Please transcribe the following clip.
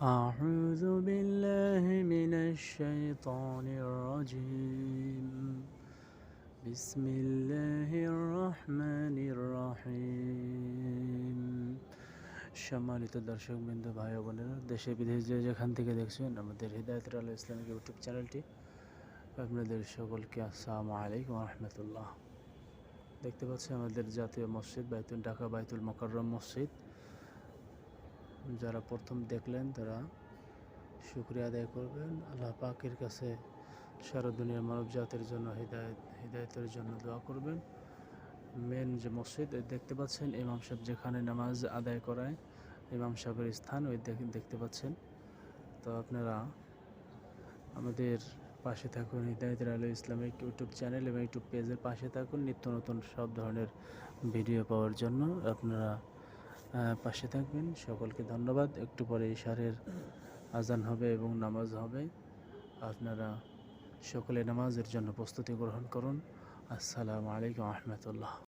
أعوذ بالله من الشيطان الرجيم بسم الله الرحمن الرحيم সম্মানিত দর্শকবৃন্দ, ভাই ও বোনেরা, দেশে বিদেশে যে যেখান থেকে দেখছেন আমাদের হিদায়াতুল আলো ইসলামিক ইউটিউব চ্যানেলটি, আপনাদের সকলকে আসসালামু আলাইকুম ওয়া রাহমাতুল্লাহ। দেখতে পাচ্ছেন আমাদের জাতীয় মসজিদ ঢাকা বাইতুল মোকাররম মসজিদ। যারা প্রথম দেখলেন তারা শুকরিয়া আদায় করবেন। আল্লাহ পাকের কাছে সারা দুনিয়ার মানব জাতির জন্য হিদায়তের জন্য দোয়া করবেন। মেন যে মসজিদ দেখতে পাচ্ছেন, ইমাম সাহেব যেখানে নামাজ আদায় করায়, ইমাম সাহেবের স্থান ওই দেখতে পাচ্ছেন। তো আপনারা আমাদের পাশে থাকুন, হিদায়াতুল আলো ইসলামিক ইউটিউব চ্যানেল এবং ইউটিউব পেজের পাশে থাকুন নিত্য নতুন সব ধরনের ভিডিও পাওয়ার জন্য। আপনারা পাশে থাকবেন। সকলকে ধন্যবাদ। একটু পরে ইশারের আজান হবে এবং নামাজ হবে। আপনারা সকলে নামাজের জন্য প্রস্তুতি গ্রহণ করুন। আসসালামু আলাইকুম ওয়া রাহমাতুল্লাহ।